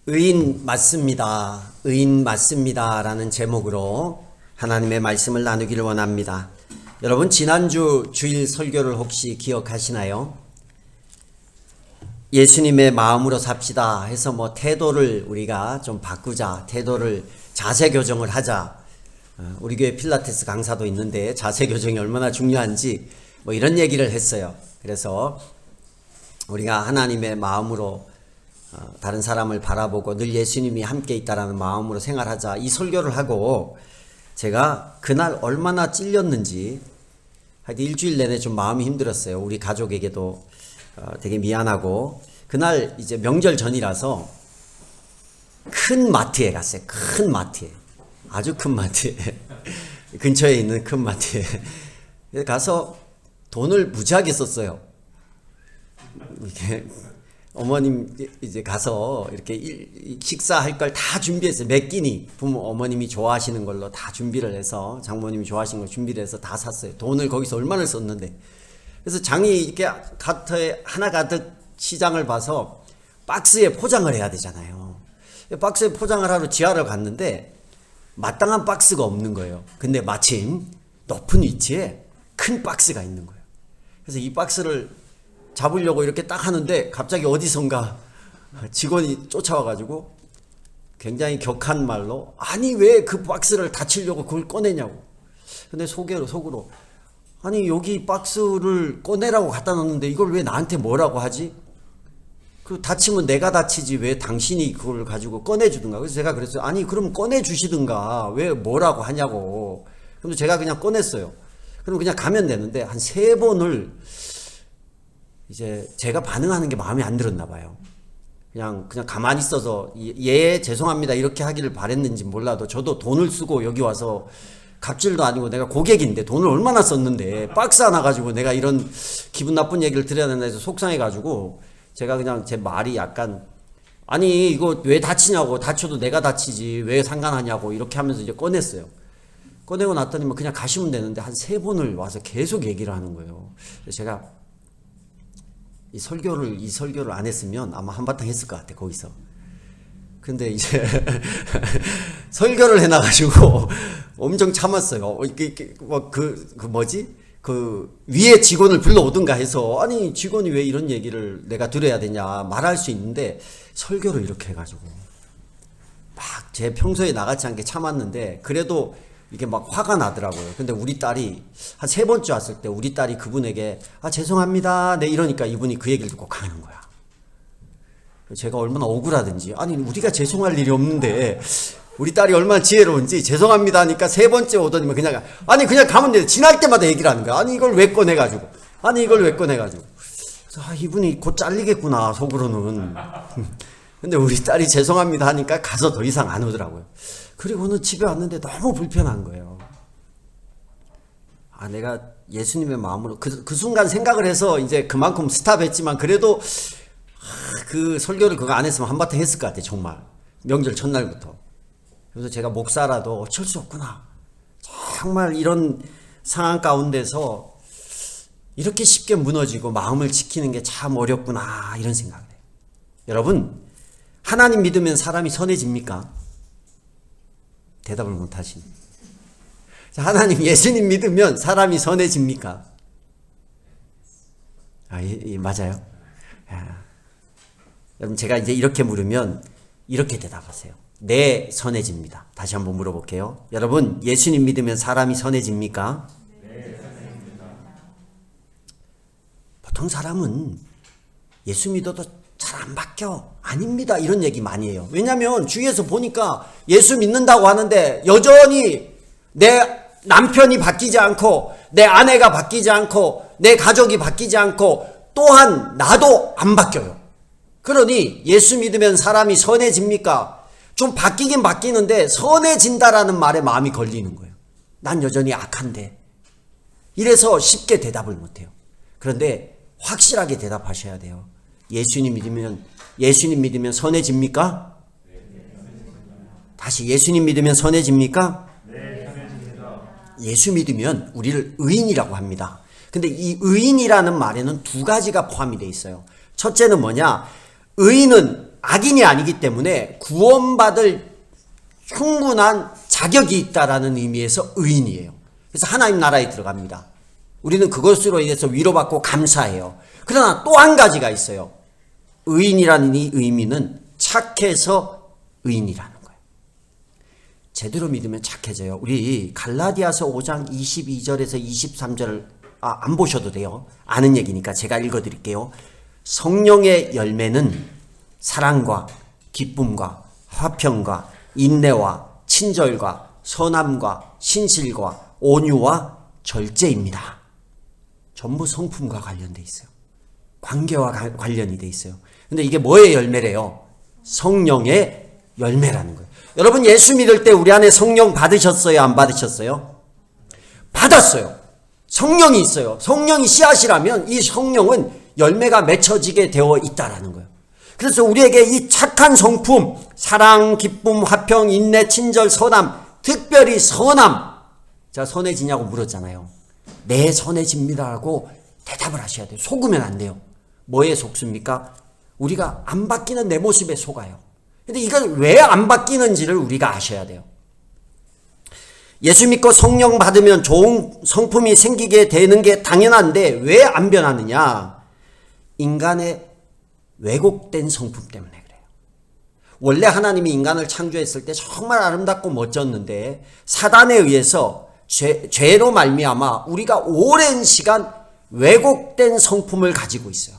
의인 맞습니다. 의인 맞습니다. 라는 제목으로 하나님의 말씀을 나누기를 원합니다. 여러분, 지난주 주일 설교를 혹시 기억하시나요? 예수님의 마음으로 삽시다 해서 태도를 우리가 좀 바꾸자. 태도를 자세 교정을 하자. 우리 교회 필라테스 강사도 있는데 자세 교정이 얼마나 중요한지 이런 얘기를 했어요. 그래서 우리가 하나님의 마음으로 다른 사람을 바라보고 늘 예수님이 함께 있다라는 마음으로 생활하자. 이 설교를 하고 제가 그날 얼마나 찔렸는지 하여튼 일주일 내내 좀 마음이 힘들었어요. 우리 가족에게도 되게 미안하고, 그날 이제 명절 전이라서 큰 마트에 갔어요. 큰 마트에, 아주 큰 마트에 근처에 있는 큰 마트에 가서 돈을 무지하게 썼어요. 이게 어머님 이제 가서 이렇게 식사할 걸 다 준비했어요. 몇 끼니 부모 어머님이 좋아하시는 걸로 다 준비를 해서, 장모님이 좋아하시는 걸 준비를 해서 다 샀어요. 돈을 거기서 얼마나 썼는데. 그래서 장이 이렇게 가트에 하나 가득 시장을 봐서 박스에 포장을 해야 되잖아요. 박스에 포장을 하러 지하를 갔는데 마땅한 박스가 없는 거예요. 근데 마침 높은 위치에 큰 박스가 있는 거예요. 그래서 이 박스를 잡으려고 이렇게 딱 하는데 갑자기 어디선가 직원이 쫓아와가지고 굉장히 격한 말로, 아니 왜 그 박스를 닫히려고 그걸 꺼내냐고. 근데 속으로 아니 여기 박스를 꺼내라고 갖다 놨는데 이걸 왜 나한테 뭐라고 하지? 그 다치면 내가 다치지 왜 당신이 그걸 가지고 꺼내주든가. 그래서 제가 그랬어요. 아니 그럼 꺼내주시든가 왜 뭐라고 하냐고. 그래서 제가 그냥 꺼냈어요. 그럼 그냥 가면 되는데 한 3번을 이제 제가 반응하는 게 마음에 안 들었나 봐요. 그냥 가만히 있어서 예 죄송합니다 이렇게 하기를 바랬는지 몰라도, 저도 돈을 쓰고 여기 와서 갑질도 아니고 내가 고객인데 돈을 얼마나 썼는데 박스 하나 가지고 내가 이런 기분 나쁜 얘기를 드려야 된다 해서 속상해가지고 제가 그냥 제 말이 약간, 아니 이거 왜 다치냐고, 다쳐도 내가 다치지 왜 상관하냐고 이렇게 하면서 이제 꺼냈어요. 꺼내고 났더니 그냥 가시면 되는데 한 3번을 와서 계속 얘기를 하는 거예요. 그래서 제가 이 설교를 안 했으면 아마 한바탕 했을 것 같아, 거기서. 근데 이제 설교를 해놔가지고 엄청 참았어요. 그 위에 직원을 불러오든가 해서, 아니 직원이 왜 이런 얘기를 내가 들어야 되냐 말할 수 있는데 설교를 이렇게 해가지고 막 제 평소에 나같지 않게 참았는데 그래도 이게 막 화가 나더라고요. 근데 우리 딸이 한 3번째 왔을 때 우리 딸이 그분에게 죄송합니다 네 이러니까 이분이 그 얘기를 듣고 가는 거야. 제가 얼마나 억울하든지, 아니 우리가 죄송할 일이 없는데 우리 딸이 얼마나 지혜로운지 죄송합니다 하니까 3번째 오더니 그냥 가면 돼. 지날 때마다 얘기를 하는 거야. 아니 이걸 왜 꺼내가지고 그래서 이분이 곧 잘리겠구나 속으로는. 근데 우리 딸이 죄송합니다 하니까 가서 더 이상 안 오더라고요. 그리고는 집에 왔는데 너무 불편한 거예요. 내가 예수님의 마음으로 그 순간 생각을 해서 이제 그만큼 스탑했지만, 그래도 그 설교를 그거 안 했으면 한바탕 했을 것 같아, 정말. 명절 첫날부터. 그래서 제가 목사라도 어쩔 수 없구나. 정말 이런 상황 가운데서 이렇게 쉽게 무너지고 마음을 지키는 게 참 어렵구나, 이런 생각을 해요. 여러분, 하나님 믿으면 사람이 선해집니까? 대답을 못 하시네. 하나님, 예수님 믿으면 사람이 선해집니까? 맞아요. 여러분, 제가 이제 이렇게 물으면 이렇게 대답하세요. 네, 선해집니다. 다시 한번 물어볼게요. 여러분, 예수님 믿으면 사람이 선해집니까? 네, 선해집니다. 보통 사람은 예수 믿어도 잘 안 바뀌어. 아닙니다. 이런 얘기 많이 해요. 왜냐면 주위에서 보니까 예수 믿는다고 하는데 여전히 내 남편이 바뀌지 않고, 내 아내가 바뀌지 않고, 내 가족이 바뀌지 않고, 또한 나도 안 바뀌어요. 그러니 예수 믿으면 사람이 선해집니까? 좀 바뀌긴 바뀌는데 선해진다라는 말에 마음이 걸리는 거예요. 난 여전히 악한데. 이래서 쉽게 대답을 못해요. 그런데 확실하게 대답하셔야 돼요. 예수님 믿으면 선해집니까? 다시, 예수님 믿으면 선해집니까? 네, 선해집니다. 예수 믿으면 우리를 의인이라고 합니다. 근데 이 의인이라는 말에는 2가지가 포함이 되어 있어요. 첫째는 뭐냐? 의인은 악인이 아니기 때문에 구원받을 충분한 자격이 있다라는 의미에서 의인이에요. 그래서 하나님 나라에 들어갑니다. 우리는 그것으로 인해서 위로받고 감사해요. 그러나 또 한 가지가 있어요. 의인이라는 이 의미는 착해서 의인이라는 거예요. 제대로 믿으면 착해져요. 우리 갈라디아서 5장 22절에서 23절을 안 보셔도 돼요. 아는 얘기니까 제가 읽어드릴게요. 성령의 열매는 사랑과 기쁨과 화평과 인내와 친절과 선함과 신실과 온유와 절제입니다. 전부 성품과 관련돼 있어요. 관계와 관련이 돼 있어요. 근데 이게 뭐의 열매래요? 성령의 열매라는 거예요. 여러분 예수 믿을 때 우리 안에 성령 받으셨어요? 안 받으셨어요? 받았어요. 성령이 있어요. 성령이 씨앗이라면 이 성령은 열매가 맺혀지게 되어 있다라는 거예요. 그래서 우리에게 이 착한 성품, 사랑, 기쁨, 화평, 인내, 친절, 선함, 특별히 선함. 자, 선해지냐고 물었잖아요. 네, 선해집니다라고 대답을 하셔야 돼요. 속으면 안 돼요. 뭐에 속습니까? 우리가 안 바뀌는 내 모습에 속아요. 근데 이걸 왜 안 바뀌는지를 우리가 아셔야 돼요. 예수 믿고 성령 받으면 좋은 성품이 생기게 되는 게 당연한데 왜 안 변하느냐? 인간의 왜곡된 성품 때문에 그래요. 원래 하나님이 인간을 창조했을 때 정말 아름답고 멋졌는데 사단에 의해서 죄로 말미암아 우리가 오랜 시간 왜곡된 성품을 가지고 있어요.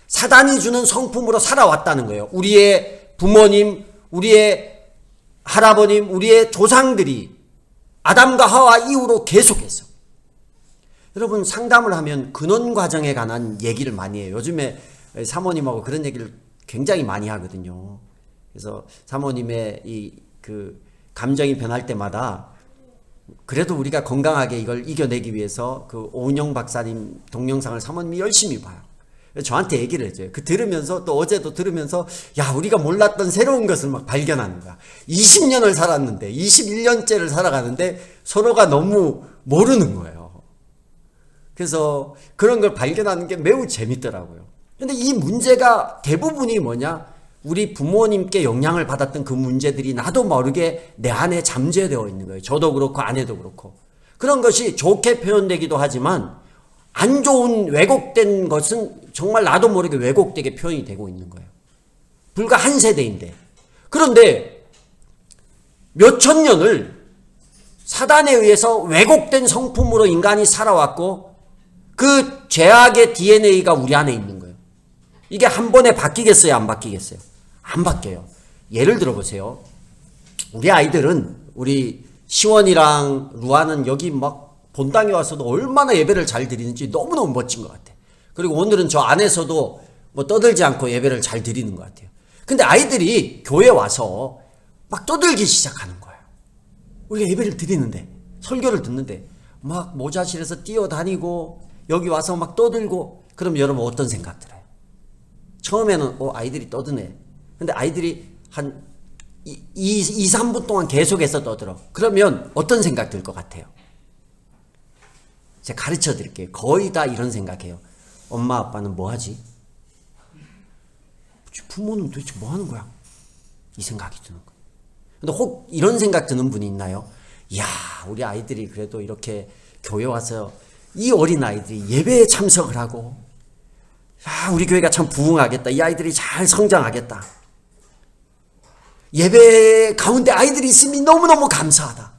사단이 주는 성품으로 살아왔다는 거예요. 우리의 부모님, 우리의 할아버님, 우리의 조상들이 아담과 하와 이후로 계속해서. 여러분 상담을 하면 근원 과정에 관한 얘기를 많이 해요. 요즘에 사모님하고 그런 얘기를 굉장히 많이 하거든요. 그래서 사모님의 그 감정이 변할 때마다 그래도 우리가 건강하게 이걸 이겨내기 위해서 그 오은영 박사님 동영상을 사모님이 열심히 봐요. 저한테 얘기를 해줘요. 그 들으면서 또 어제도 들으면서 야 우리가 몰랐던 새로운 것을 막 발견하는 거야. 20년을 살았는데 21년째를 살아가는데 서로가 너무 모르는 거예요. 그래서 그런 걸 발견하는 게 매우 재밌더라고요. 근데 이 문제가 대부분이 뭐냐? 우리 부모님께 영향을 받았던 그 문제들이 나도 모르게 내 안에 잠재되어 있는 거예요. 저도 그렇고 아내도 그렇고. 그런 것이 좋게 표현되기도 하지만 안 좋은 왜곡된 것은 정말 나도 모르게 왜곡되게 표현이 되고 있는 거예요. 불과 한 세대인데. 그런데 몇천 년을 사단에 의해서 왜곡된 성품으로 인간이 살아왔고 그 죄악의 DNA가 우리 안에 있는 거예요. 이게 한 번에 바뀌겠어요? 안 바뀌겠어요? 안 바뀌어요. 예를 들어보세요. 우리 아이들은 우리 시원이랑 루아는 여기 막 본당에 와서도 얼마나 예배를 잘 드리는지 너무너무 멋진 것 같아요. 그리고 오늘은 저 안에서도 뭐 떠들지 않고 예배를 잘 드리는 것 같아요. 근데 아이들이 교회 와서 막 떠들기 시작하는 거예요. 우리가 예배를 드리는데 설교를 듣는데 막 모자실에서 뛰어다니고 여기 와서 막 떠들고 그럼 여러분 어떤 생각 들어요? 처음에는 아이들이 떠드네. 근데 아이들이 한 2-3분 동안 계속해서 떠들어. 그러면 어떤 생각 들 것 같아요? 제가 가르쳐 드릴게요. 거의 다 이런 생각해요. 엄마 아빠는 뭐 하지? 부모는 도대체 뭐 하는 거야? 이 생각이 드는 거예요. 근데 혹 이런 생각 드는 분이 있나요? 이야, 우리 아이들이 그래도 이렇게 교회 와서 이 어린 아이들이 예배에 참석을 하고 야, 우리 교회가 참 부흥하겠다. 이 아이들이 잘 성장하겠다. 예배 가운데 아이들이 있음이 너무너무 감사하다.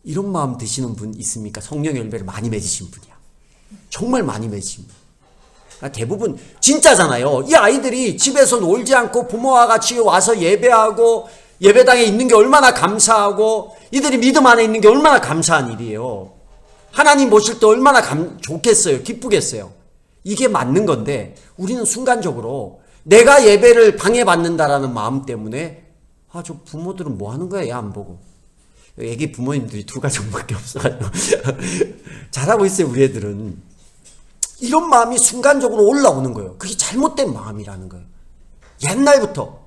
이런 마음 드시는 분 있습니까? 성령 열매를 많이 맺으신 분이야. 정말 많이 맺으신 분. 대부분 진짜잖아요. 이 아이들이 집에서 놀지 않고 부모와 같이 와서 예배하고 예배당에 있는 게 얼마나 감사하고 이들이 믿음 안에 있는 게 얼마나 감사한 일이에요. 하나님 보실 때 얼마나 좋겠어요. 기쁘겠어요. 이게 맞는 건데 우리는 순간적으로 내가 예배를 방해받는다라는 마음 때문에 저 부모들은 뭐 하는 거야? 얘 안 보고. 애기 부모님들이 2가족밖에 없어가지고 잘하고 있어요. 우리 애들은. 이런 마음이 순간적으로 올라오는 거예요. 그게 잘못된 마음이라는 거예요. 옛날부터.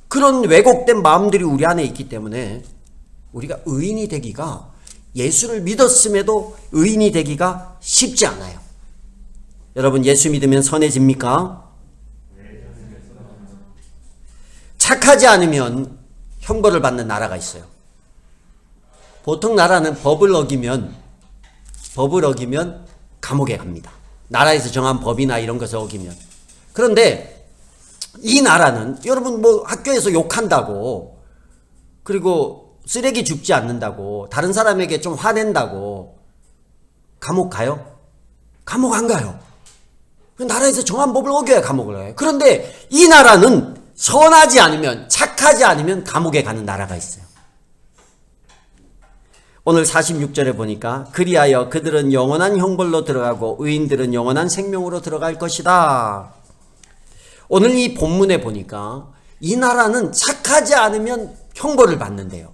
그런 왜곡된 마음들이 우리 안에 있기 때문에 우리가 의인이 되기가 예수를 믿었음에도 의인이 되기가 쉽지 않아요. 여러분 예수 믿으면 선해집니까? 착하지 않으면 형벌을 받는 나라가 있어요. 보통 나라는 법을 어기면 감옥에 갑니다. 나라에서 정한 법이나 이런 것을 어기면. 그런데 이 나라는 여러분 뭐 학교에서 욕한다고, 그리고 쓰레기 줍지 않는다고, 다른 사람에게 좀 화낸다고 감옥 가요? 감옥 안 가요. 나라에서 정한 법을 어겨야 감옥을 가요. 그런데 이 나라는 선하지 않으면, 착하지 않으면 감옥에 가는 나라가 있어요. 오늘 46절에 보니까 그리하여 그들은 영원한 형벌로 들어가고 의인들은 영원한 생명으로 들어갈 것이다. 오늘 이 본문에 보니까 이 나라는 착하지 않으면 형벌을 받는데요.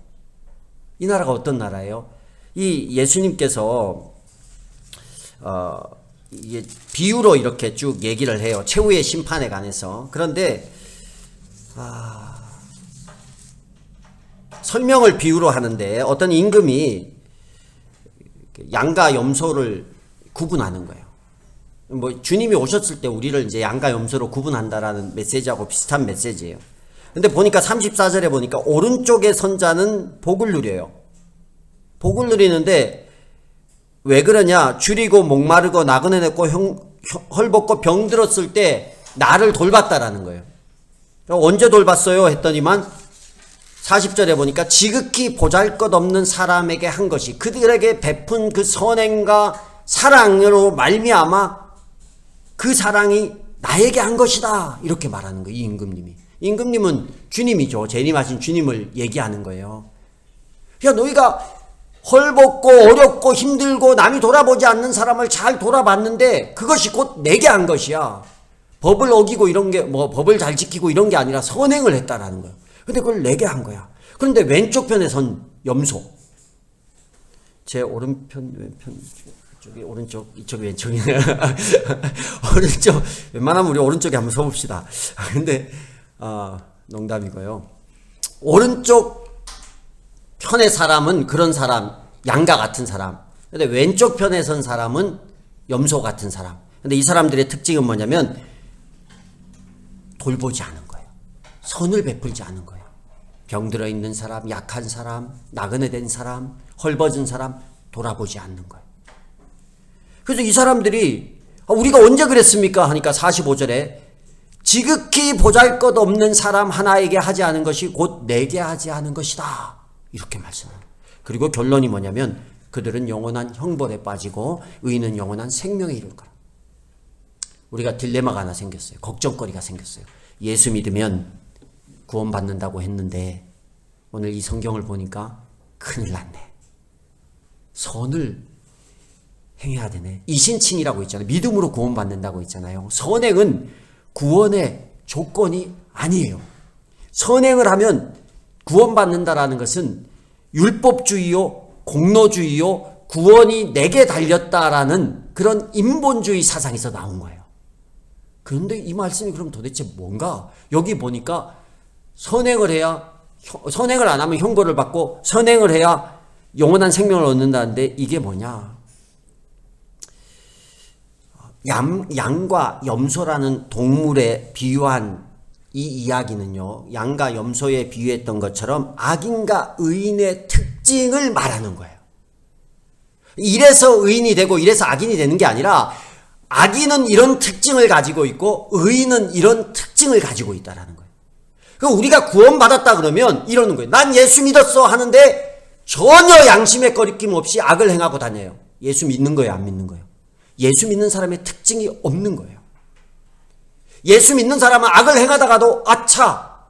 이 나라가 어떤 나라예요? 이 예수님께서 이게 비유로 이렇게 쭉 얘기를 해요. 최후의 심판에 관해서. 그런데 설명을 비유로 하는데 어떤 임금이 양과 염소를 구분하는 거예요. 뭐 주님이 오셨을 때 우리를 이제 양과 염소로 구분한다라는 메시지하고 비슷한 메시지예요. 근데 보니까 34절에 보니까 오른쪽에 선 자는 복을 누려요. 복을 누리는데 왜 그러냐? 줄이고 목마르고 나그네 냈고 헐벗고 병들었을 때 나를 돌봤다라는 거예요. 언제 돌봤어요? 했더니만 40절에 보니까 지극히 보잘것없는 사람에게 한 것이 그들에게 베푼 그 선행과 사랑으로 말미암아 그 사랑이 나에게 한 것이다. 이렇게 말하는 거예요. 이 임금님이. 임금님은 주님이죠. 재림하신 주님을 얘기하는 거예요. 야, 너희가 헐벗고 어렵고 힘들고 남이 돌아보지 않는 사람을 잘 돌아봤는데 그것이 곧 내게 한 것이야. 법을 어기고 이런 게 뭐 법을 잘 지키고 이런 게 아니라 선행을 했다라는 거예요. 근데 그걸 내게 한 거야. 그런데 왼쪽 편에 선 염소. 제 오른편, 왼편, 이쪽이 오른쪽, 이쪽이 왼쪽이네. 오른쪽, 웬만하면 우리 오른쪽에 한번 서봅시다. 근데, 농담이고요. 오른쪽 편의 사람은 그런 사람, 양과 같은 사람. 근데 왼쪽 편에 선 사람은 염소 같은 사람. 근데 이 사람들의 특징은 뭐냐면, 돌보지 않은 거예요. 선을 베풀지 않은 거예요. 병들어 있는 사람, 약한 사람, 나그네 된 사람, 헐벗은 사람 돌아보지 않는 거예요. 그래서 이 사람들이 우리가 언제 그랬습니까? 하니까 45절에 지극히 보잘것없는 사람 하나에게 하지 않은 것이 곧 내게 하지 않은 것이다. 이렇게 말씀합니다. 그리고 결론이 뭐냐면 그들은 영원한 형벌에 빠지고 의인은 영원한 생명에 이를 거라. 우리가 딜레마가 하나 생겼어요. 걱정거리가 생겼어요. 예수 믿으면 구원받는다고 했는데 오늘 이 성경을 보니까 큰일 났네. 선을 행해야 되네. 이신칭이라고 있잖아요. 믿음으로 구원받는다고 있잖아요. 선행은 구원의 조건이 아니에요. 선행을 하면 구원받는다라는 것은 율법주의요, 공로주의요, 구원이 내게 달렸다라는 그런 인본주의 사상에서 나온 거예요. 그런데 이 말씀이 그럼 도대체 뭔가? 여기 보니까 선행을 해야, 선행을 안 하면 형벌을 받고 선행을 해야 영원한 생명을 얻는다는데 이게 뭐냐? 양과 염소라는 동물에 비유한 이 이야기는요, 양과 염소에 비유했던 것처럼 악인과 의인의 특징을 말하는 거예요. 이래서 의인이 되고 이래서 악인이 되는 게 아니라 악인은 이런 특징을 가지고 있고 의인은 이런 특징을 가지고 있다라는 거예요. 그럼 우리가 구원받았다 그러면 이러는 거예요. 난 예수 믿었어 하는데 전혀 양심의 거리낌 없이 악을 행하고 다녀요. 예수 믿는 거예요, 안 믿는 거예요? 예수 믿는 사람의 특징이 없는 거예요. 예수 믿는 사람은 악을 행하다가도 아차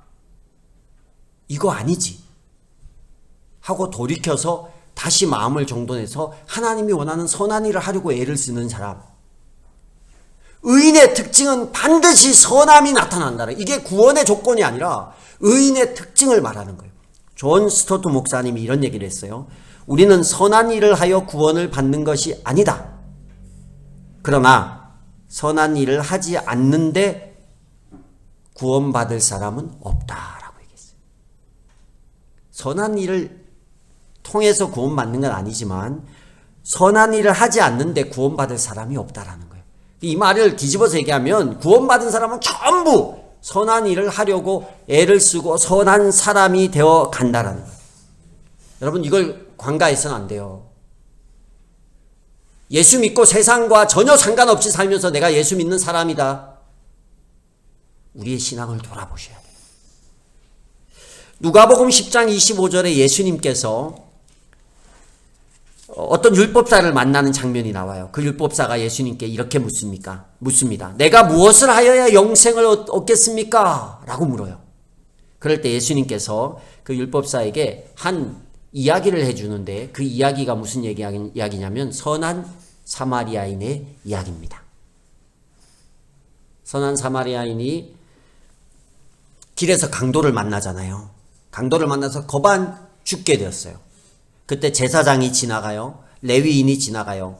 이거 아니지 하고 돌이켜서 다시 마음을 정돈해서 하나님이 원하는 선한 일을 하려고 애를 쓰는 사람. 의인의 특징은 반드시 선함이 나타난다. 이게 구원의 조건이 아니라 의인의 특징을 말하는 거예요. 존 스토트 목사님이 이런 얘기를 했어요. 우리는 선한 일을 하여 구원을 받는 것이 아니다. 그러나 선한 일을 하지 않는데 구원받을 사람은 없다라고 얘기했어요. 선한 일을 통해서 구원받는 건 아니지만 선한 일을 하지 않는데 구원받을 사람이 없다라는 거예요. 이 말을 뒤집어서 얘기하면 구원받은 사람은 전부 선한 일을 하려고 애를 쓰고 선한 사람이 되어 간다라는 거예요. 여러분 이걸 관가해서는 안 돼요. 예수 믿고 세상과 전혀 상관없이 살면서 내가 예수 믿는 사람이다. 우리의 신앙을 돌아보셔야 돼요. 누가복음 10장 25절에 예수님께서 어떤 율법사를 만나는 장면이 나와요. 그 율법사가 예수님께 이렇게 묻습니다. 내가 무엇을 하여야 영생을 얻겠습니까? 라고 물어요. 그럴 때 예수님께서 그 율법사에게 한 이야기를 해주는데 그 이야기가 무슨 이야기냐면 선한 사마리아인의 이야기입니다. 선한 사마리아인이 길에서 강도를 만나잖아요. 강도를 만나서 거반 죽게 되었어요. 그때 제사장이 지나가요. 레위인이 지나가요.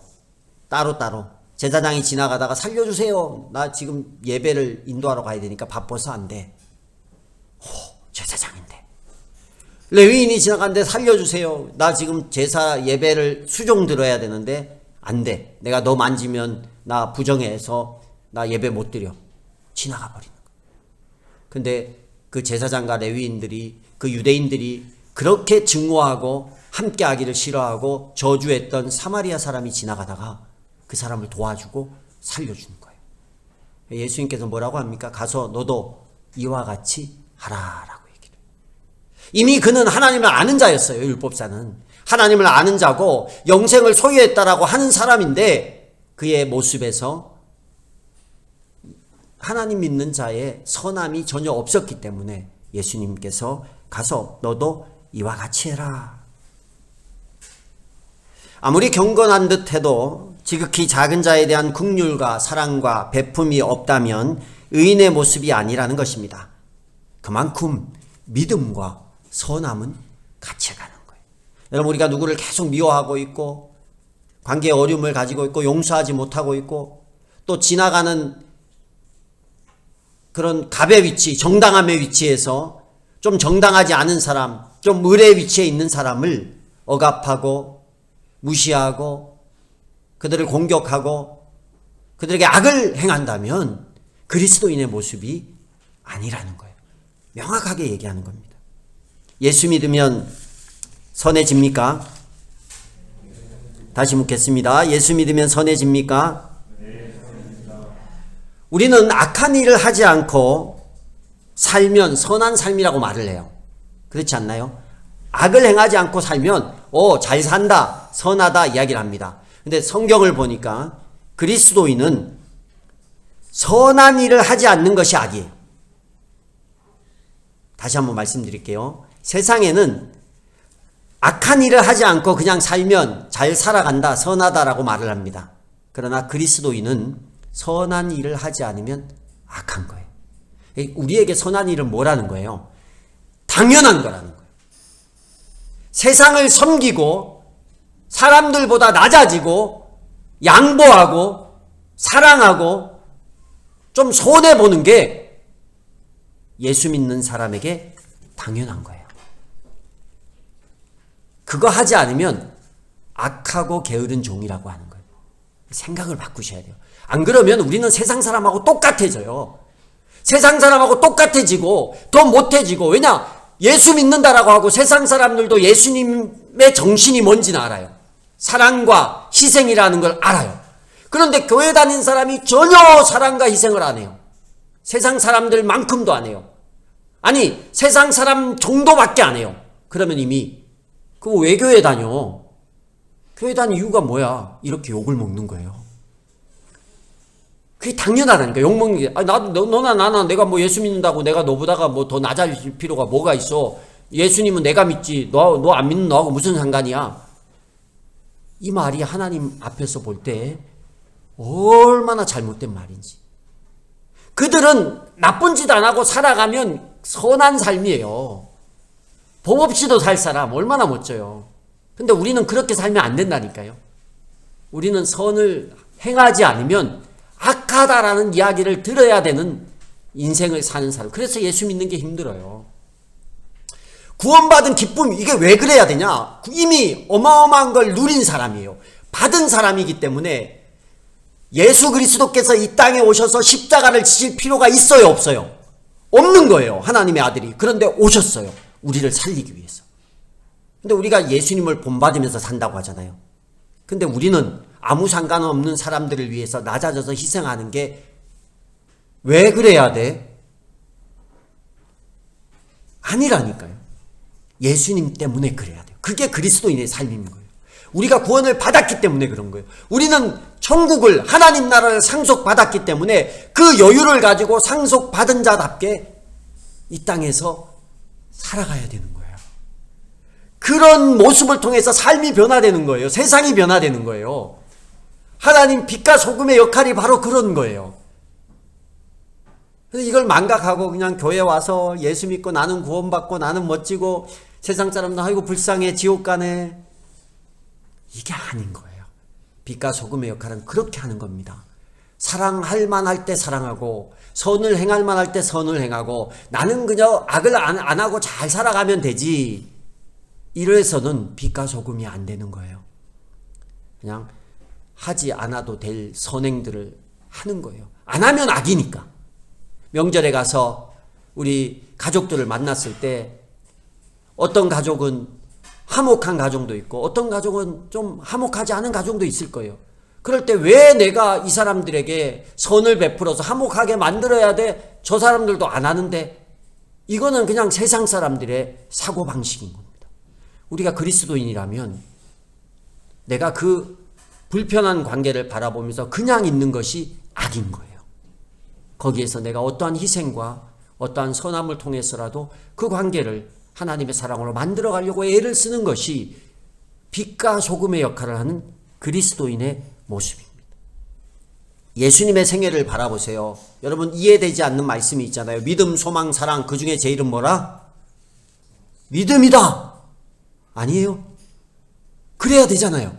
따로따로. 제사장이 지나가다가 살려주세요. 나 지금 예배를 인도하러 가야 되니까 바빠서 안 돼. 제사장인데. 레위인이 지나가는데 살려주세요. 나 지금 제사 예배를 수종 들어야 되는데 안 돼. 내가 너 만지면 나 부정해서 나 예배 못 드려. 지나가 버리는 거야. 근데 그 제사장과 레위인들이 그 유대인들이 그렇게 증오하고 함께하기를 싫어하고 저주했던 사마리아 사람이 지나가다가 그 사람을 도와주고 살려주는 거예요. 예수님께서 뭐라고 합니까? 가서 너도 이와 같이 하라라고 얘기를 해요. 이미 그는 하나님을 아는 자였어요. 율법사는 하나님을 아는 자고 영생을 소유했다라고 하는 사람인데 그의 모습에서 하나님 믿는 자의 선함이 전혀 없었기 때문에 예수님께서 가서 너도 이와 같이 해라. 아무리 경건한 듯 해도 지극히 작은 자에 대한 긍휼과 사랑과 베품이 없다면 의인의 모습이 아니라는 것입니다. 그만큼 믿음과 선함은 같이 가는 거예요. 여러분 우리가 누구를 계속 미워하고 있고 관계에 어려움을 가지고 있고 용서하지 못하고 있고 또 지나가는 그런 갑의 위치, 정당함의 위치에서 좀 정당하지 않은 사람, 좀 을의 위치에 있는 사람을 억압하고 무시하고 그들을 공격하고 그들에게 악을 행한다면 그리스도인의 모습이 아니라는 거예요. 명확하게 얘기하는 겁니다. 예수 믿으면 선해집니까? 다시 묻겠습니다. 예수 믿으면 선해집니까? 우리는 악한 일을 하지 않고 살면 선한 삶이라고 말을 해요. 그렇지 않나요? 악을 행하지 않고 살면 잘 산다, 선하다 이야기를 합니다. 근데 성경을 보니까 그리스도인은 선한 일을 하지 않는 것이 악이에요. 다시 한번 말씀드릴게요. 세상에는 악한 일을 하지 않고 그냥 살면 잘 살아간다, 선하다라고 말을 합니다. 그러나 그리스도인은 선한 일을 하지 않으면 악한 거예요. 우리에게 선한 일은 뭐라는 거예요? 당연한 거라는 거예요. 세상을 섬기고 사람들보다 낮아지고 양보하고 사랑하고 좀 손해보는 게 예수 믿는 사람에게 당연한 거예요. 그거 하지 않으면 악하고 게으른 종이라고 하는 거예요. 생각을 바꾸셔야 돼요. 안 그러면 우리는 세상 사람하고 똑같아져요. 세상 사람하고 똑같아지고 더 못해지고, 왜냐? 예수 믿는다라고 하고 세상 사람들도 예수님의 정신이 뭔지는 알아요. 사랑과 희생이라는 걸 알아요. 그런데 교회 다닌 사람이 전혀 사랑과 희생을 안 해요. 세상 사람들만큼도 안 해요. 아니, 세상 사람 정도밖에 안 해요. 그러면 이미 그거 왜 교회 다녀? 교회 다닌 이유가 뭐야? 이렇게 욕을 먹는 거예요. 그게 당연하다니까. 욕먹는 게, 너나 나나 내가 뭐 예수 믿는다고 내가 너보다가 뭐 더 낮아질 필요가 뭐가 있어. 예수님은 내가 믿지 너 안 믿는 너하고 무슨 상관이야. 이 말이 하나님 앞에서 볼 때 얼마나 잘못된 말인지. 그들은 나쁜 짓 안 하고 살아가면 선한 삶이에요. 법 없이도 살 사람 얼마나 멋져요. 근데 우리는 그렇게 살면 안 된다니까요. 우리는 선을 행하지 않으면 악하다라는 이야기를 들어야 되는 인생을 사는 사람. 그래서 예수 믿는 게 힘들어요. 구원받은 기쁨, 이게 왜 그래야 되냐? 이미 어마어마한 걸 누린 사람이에요. 받은 사람이기 때문에 예수 그리스도께서 이 땅에 오셔서 십자가를 지실 필요가 있어요, 없어요? 없는 거예요, 하나님의 아들이. 그런데 오셨어요, 우리를 살리기 위해서. 근데 우리가 예수님을 본받으면서 산다고 하잖아요. 근데 우리는 아무 상관없는 사람들을 위해서 낮아져서 희생하는 게 왜 그래야 돼? 아니라니까요. 예수님 때문에 그래야 돼요. 그게 그리스도인의 삶인 거예요. 우리가 구원을 받았기 때문에 그런 거예요. 우리는 천국을, 하나님 나라를 상속받았기 때문에 그 여유를 가지고 상속받은 자답게 이 땅에서 살아가야 되는 거예요. 그런 모습을 통해서 삶이 변화되는 거예요. 세상이 변화되는 거예요. 하나님 빛과 소금의 역할이 바로 그런 거예요. 그래서 이걸 망각하고 그냥 교회 와서 예수 믿고 나는 구원받고 나는 멋지고 세상 사람들 아이고 불쌍해 지옥 가네. 이게 아닌 거예요. 빛과 소금의 역할은 그렇게 하는 겁니다. 사랑할 만할 때 사랑하고 선을 행할 만할 때 선을 행하고 나는 그저 악을 안 하고 잘 살아가면 되지. 이래서는 빛과 소금이 안 되는 거예요. 그냥 하지 않아도 될 선행들을 하는 거예요. 안 하면 악이니까. 명절에 가서 우리 가족들을 만났을 때 어떤 가족은 화목한 가정도 있고 어떤 가족은 좀 화목하지 않은 가정도 있을 거예요. 그럴 때 왜 내가 이 사람들에게 선을 베풀어서 화목하게 만들어야 돼? 저 사람들도 안 하는데. 이거는 그냥 세상 사람들의 사고방식인 겁니다. 우리가 그리스도인이라면 내가 그 불편한 관계를 바라보면서 그냥 있는 것이 악인 거예요. 거기에서 내가 어떠한 희생과 어떠한 선함을 통해서라도 그 관계를 하나님의 사랑으로 만들어 가려고 애를 쓰는 것이 빛과 소금의 역할을 하는 그리스도인의 모습입니다. 예수님의 생애를 바라보세요. 여러분 이해되지 않는 말씀이 있잖아요. 믿음, 소망, 사랑, 그 중에 제일은 뭐라? 믿음이다. 아니에요. 그래야 되잖아요.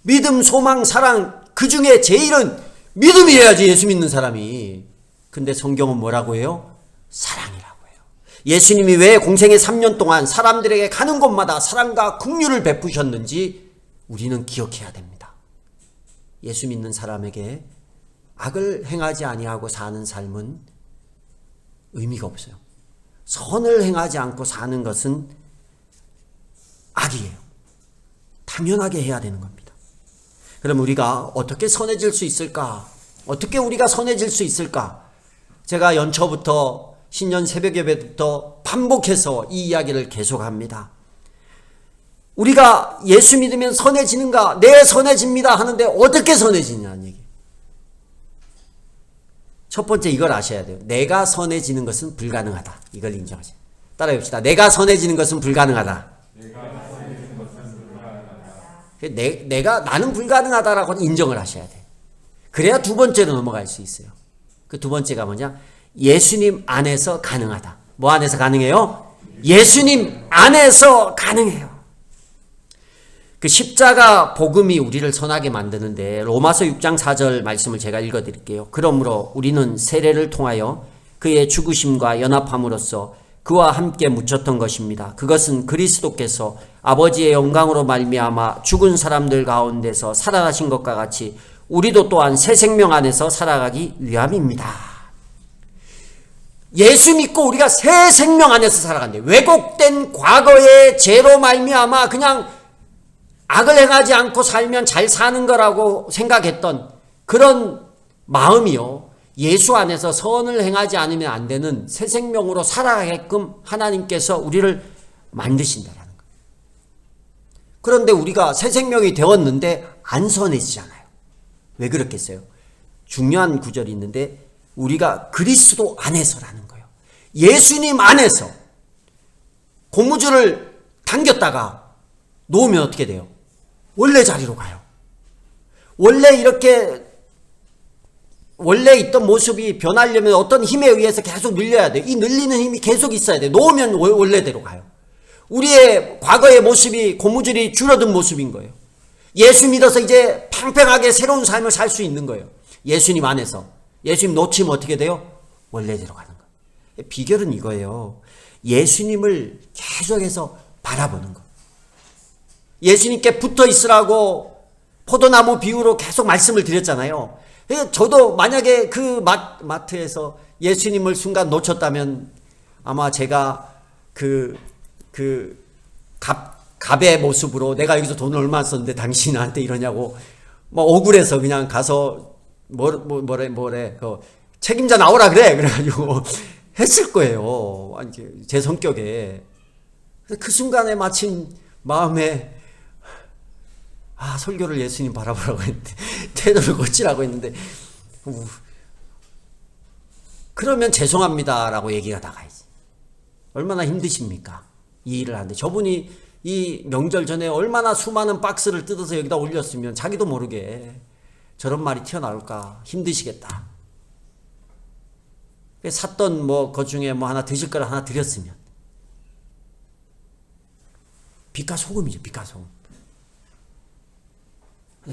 믿음, 소망, 사랑, 그 중에 제일은 믿음이어야지 예수 믿는 사람이. 근데 성경은 뭐라고 해요? 사랑이라고 해요. 예수님이 왜 공생의 3년 동안 사람들에게 가는 곳마다 사랑과 긍휼을 베푸셨는지 우리는 기억해야 됩니다. 예수 믿는 사람에게 악을 행하지 아니하고 사는 삶은 의미가 없어요. 선을 행하지 않고 사는 것은 악이에요. 당연하게 해야 되는 겁니다. 그럼 우리가 어떻게 선해질 수 있을까? 어떻게 우리가 선해질 수 있을까? 제가 연초부터 신년 새벽 예배부터 반복해서 이 이야기를 계속합니다. 우리가 예수 믿으면 선해지는가? 네, 선해집니다 하는데 어떻게 선해지냐는 얘기. 첫 번째 이걸 아셔야 돼요. 내가 선해지는 것은 불가능하다. 이걸 인정하세요. 따라해 봅시다. 내가 선해지는 것은 불가능하다. 나는 불가능하다라고 인정을 하셔야 돼. 그래야 두 번째로 넘어갈 수 있어요. 그 두 번째가 뭐냐? 예수님 안에서 가능하다. 뭐 안에서 가능해요? 예수님 안에서 가능해요. 그 십자가 복음이 우리를 선하게 만드는데 로마서 6장 4절 말씀을 제가 읽어드릴게요. 그러므로 우리는 세례를 통하여 그의 죽으심과 연합함으로써 그와 함께 묻혔던 것입니다. 그것은 그리스도께서 아버지의 영광으로 말미암아 죽은 사람들 가운데서 살아나신 것과 같이 우리도 또한 새 생명 안에서 살아가기 위함입니다. 예수 믿고 우리가 새 생명 안에서 살아간대요. 왜곡된 과거의 죄로 말미암아 그냥 악을 행하지 않고 살면 잘 사는 거라고 생각했던 그런 마음이요. 예수 안에서 선을 행하지 않으면 안 되는 새 생명으로 살아가게끔 하나님께서 우리를 만드신다라는 거예요. 그런데 우리가 새 생명이 되었는데 안 선해지잖아요. 왜 그렇겠어요? 중요한 구절이 있는데 우리가 그리스도 안에서라는 거예요. 예수님 안에서 고무줄을 당겼다가 놓으면 어떻게 돼요? 원래 자리로 가요. 원래 있던 모습이 변하려면 어떤 힘에 의해서 계속 늘려야 돼요. 이 늘리는 힘이 계속 있어야 돼요. 놓으면 원래대로 가요. 우리의 과거의 모습이 고무줄이 줄어든 모습인 거예요. 예수 믿어서 이제 팽팽하게 새로운 삶을 살 수 있는 거예요. 예수님 안에서. 예수님 놓치면 어떻게 돼요? 원래대로 가는 거예요. 비결은 이거예요. 예수님을 계속해서 바라보는 거. 예수님께 붙어 있으라고 포도나무 비유로 계속 말씀을 드렸잖아요. 저도 만약에 그 마트에서 예수님을 순간 놓쳤다면 아마 제가 갑의 모습으로 내가 여기서 돈을 얼마 썼는데 당신이 나한테 이러냐고 뭐 억울해서 그냥 가서 뭐래 책임자 나오라 그래가지고 했을 거예요. 제 성격에. 그 순간에 마침 마음에 설교를 예수님 바라보라고 했는데 태도를 고치라고 했는데 그러면 죄송합니다라고 얘기가 나가야지. 얼마나 힘드십니까? 이 일을 하는데 저분이 이 명절 전에 얼마나 수많은 박스를 뜯어서 여기다 올렸으면 자기도 모르게 저런 말이 튀어나올까 힘드시겠다. 샀던 그 중에 하나 드실 걸 하나 드렸으면 빛과 소금이죠. 빛과 소금.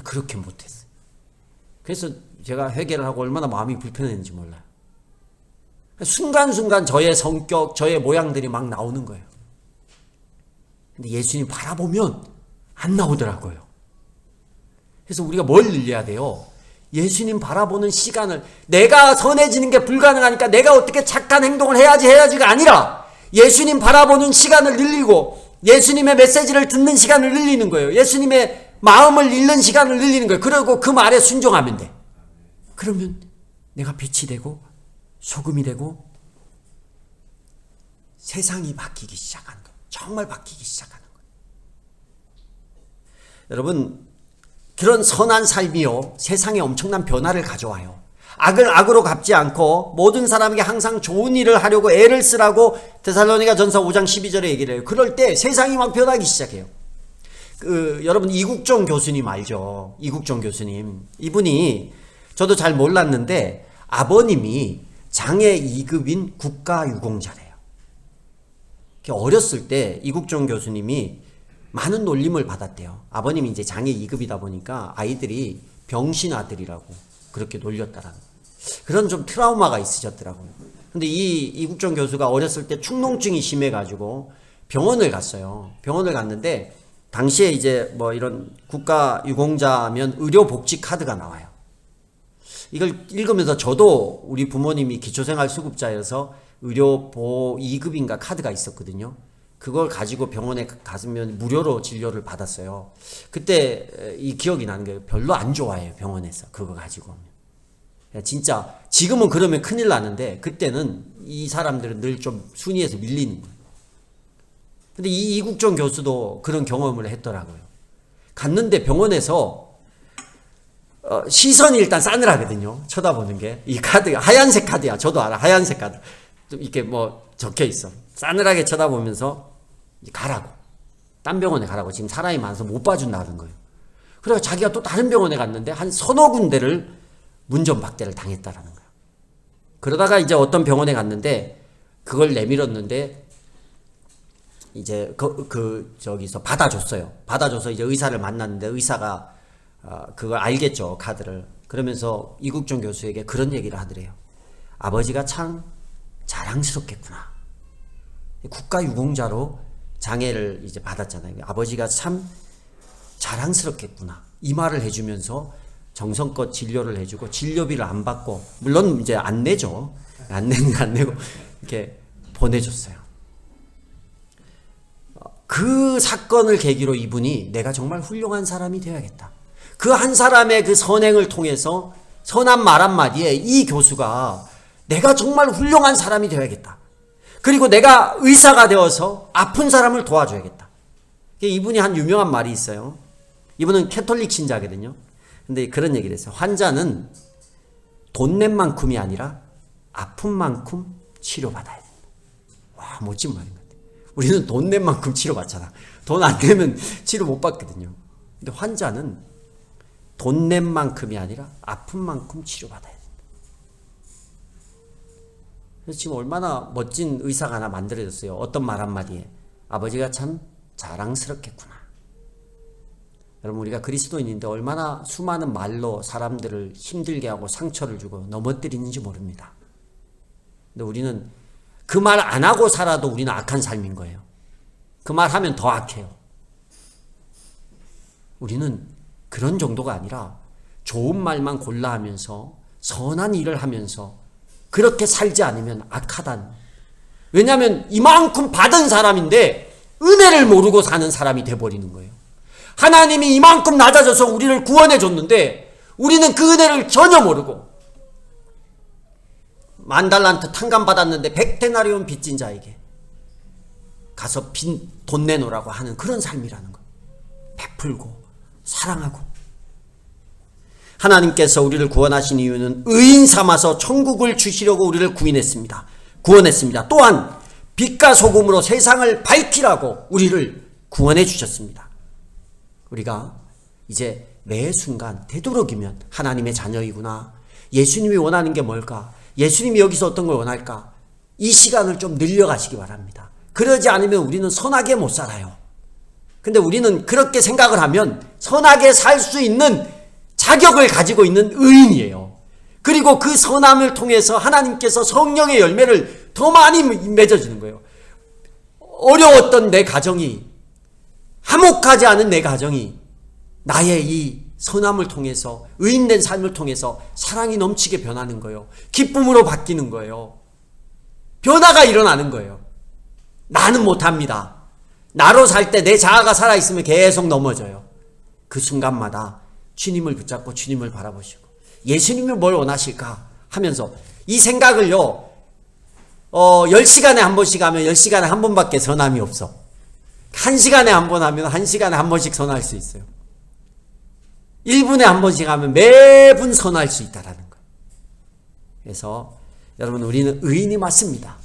그렇게 못했어요. 그래서 제가 회개를 하고 얼마나 마음이 불편했는지 몰라요. 순간순간 저의 성격, 저의 모양들이 막 나오는 거예요. 근데 예수님 바라보면 안 나오더라고요. 그래서 우리가 뭘 늘려야 돼요? 예수님 바라보는 시간을, 내가 선해지는 게 불가능하니까 내가 어떻게 착한 행동을 해야지가 아니라 예수님 바라보는 시간을 늘리고 예수님의 메시지를 듣는 시간을 늘리는 거예요. 예수님의 마음을 읽는 시간을 늘리는 거예요. 그리고 그 말에 순종하면 돼. 그러면 내가 빛이 되고 소금이 되고 세상이 바뀌기 시작하는 거예요. 정말 바뀌기 시작하는 거예요. 여러분, 그런 선한 삶이요, 세상에 엄청난 변화를 가져와요. 악을 악으로 갚지 않고 모든 사람에게 항상 좋은 일을 하려고 애를 쓰라고 데살로니가 전서 5장 12절에 얘기를 해요. 그럴 때 세상이 막 변하기 시작해요. 여러분 이국종 교수님 알죠? 이국종 교수님. 이분이 저도 잘 몰랐는데 아버님이 장애 2급인 국가유공자래요. 어렸을 때 이국종 교수님이 많은 놀림을 받았대요. 아버님이 이제 장애 2급이다 보니까 아이들이 병신 아들이라고 그렇게 놀렸다라는 그런 좀 트라우마가 있으셨더라고요. 근데 이 이국종 교수가 어렸을 때 축농증이 심해가지고 병원을 갔어요. 병원을 갔는데 당시에 이제 이런 국가유공자면 의료복지 카드가 나와요. 이걸 읽으면서 저도 우리 부모님이 기초생활수급자여서 의료보호 2급인가 카드가 있었거든요. 그걸 가지고 병원에 갔으면 무료로 진료를 받았어요. 그때 이 기억이 나는 게 별로 안 좋아해요. 병원에서 그거 가지고. 진짜 지금은 그러면 큰일 나는데 그때는 이 사람들은 늘 좀 순위에서 밀리는 거예요. 근데 이 이국종 교수도 그런 경험을 했더라고요. 갔는데 병원에서 시선이 일단 싸늘하거든요. 쳐다보는 게. 이 카드 하얀색 카드야. 저도 알아. 하얀색 카드. 좀 이렇게 적혀 있어. 싸늘하게 쳐다보면서 가라고. 딴 병원에 가라고. 지금 사람이 많아서 못 봐준다는 거예요. 그래서 자기가 또 다른 병원에 갔는데 한 서너 군데를 문전박대를 당했다라는 거예요. 그러다가 이제 어떤 병원에 갔는데 그걸 내밀었는데 이제 저기서 받아줬어요. 받아줘서 이제 의사를 만났는데 의사가 그걸 알겠죠. 카드를. 그러면서 이국종 교수에게 그런 얘기를 하더래요. 아버지가 참 자랑스럽겠구나. 국가유공자로 장애를 이제 받았잖아요. 아버지가 참 자랑스럽겠구나. 이 말을 해주면서 정성껏 진료를 해주고 진료비를 안 받고 물론 이제 안 내죠. 안 내고 이렇게 보내줬어요. 그 사건을 계기로 이분이 내가 정말 훌륭한 사람이 되어야겠다. 그 한 사람의 그 선행을 통해서 선한 말 한마디에 이 교수가 내가 정말 훌륭한 사람이 되어야겠다. 그리고 내가 의사가 되어서 아픈 사람을 도와줘야겠다. 이분이 한 유명한 말이 있어요. 이분은 캐톨릭 신자거든요. 근데 그런 얘기를 했어요. 환자는 돈 낸 만큼이 아니라 아픈 만큼 치료받아야 된다. 와, 멋진 말인 것 같아요. 우리는 돈 낸 만큼 치료받잖아. 돈 안 내면 치료 못 받거든요. 근데 환자는 돈 낸 만큼이 아니라 아픈 만큼 치료받아야 된다. 그래서 지금 얼마나 멋진 의사가 하나 만들어졌어요. 어떤 말 한마디에 아버지가 참 자랑스럽겠구나. 여러분, 우리가 그리스도인인데 얼마나 수많은 말로 사람들을 힘들게 하고 상처를 주고 넘어뜨리는지 모릅니다. 근데 우리는 그 말 안 하고 살아도 우리는 악한 삶인 거예요. 그 말 하면 더 악해요. 우리는 그런 정도가 아니라 좋은 말만 골라 하면서 선한 일을 하면서 그렇게 살지 않으면 악하다는. 왜냐하면 이만큼 받은 사람인데 은혜를 모르고 사는 사람이 돼버리는 거예요. 하나님이 이만큼 낮아져서 우리를 구원해 줬는데 우리는 그 은혜를 전혀 모르고 10,000달란트 탕감 받았는데 100데나리온 빚진 자에게 가서 돈 내놓으라고 하는 그런 삶이라는 거예요. 베풀고 사랑하고. 하나님께서 우리를 구원하신 이유는 의인 삼아서 천국을 주시려고 우리를 구원했습니다. 또한 빛과 소금으로 세상을 밝히라고 우리를 구원해 주셨습니다. 우리가 이제 매 순간 되도록이면 하나님의 자녀이구나. 예수님이 원하는 게 뭘까? 예수님이 여기서 어떤 걸 원할까? 이 시간을 좀 늘려가시기 바랍니다. 그러지 않으면 우리는 선하게 못 살아요. 근데 우리는 그렇게 생각을 하면 선하게 살 수 있는 자격을 가지고 있는 의인이에요. 그리고 그 선함을 통해서 하나님께서 성령의 열매를 더 많이 맺어지는 거예요. 어려웠던 내 가정이, 화목하지 않은 내 가정이 나의 이 선함을 통해서, 의인된 삶을 통해서 사랑이 넘치게 변하는 거예요. 기쁨으로 바뀌는 거예요. 변화가 일어나는 거예요. 나는 못합니다. 나로 살 때 내 자아가 살아있으면 계속 넘어져요. 그 순간마다 주님을 붙잡고 주님을 바라보시고 예수님이 뭘 원하실까 하면서 이 생각을요, 10시간에 한 번씩 하면 10시간에 한 번밖에 선함이 없어. 1시간에 한 번 하면 1시간에 한 번씩 선할 수 있어요. 1분에 한 번씩 하면 매분 선할 수 있다라는 거예요. 그래서 여러분, 우리는 의인이 맞습니다.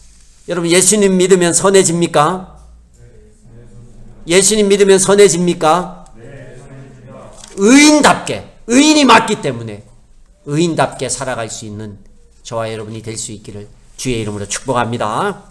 여러분, 예수님 믿으면 선해집니까? 예수님 믿으면 선해집니까? 의인답게, 의인이 맞기 때문에 의인답게 살아갈 수 있는 저와 여러분이 될 수 있기를 주의 이름으로 축복합니다.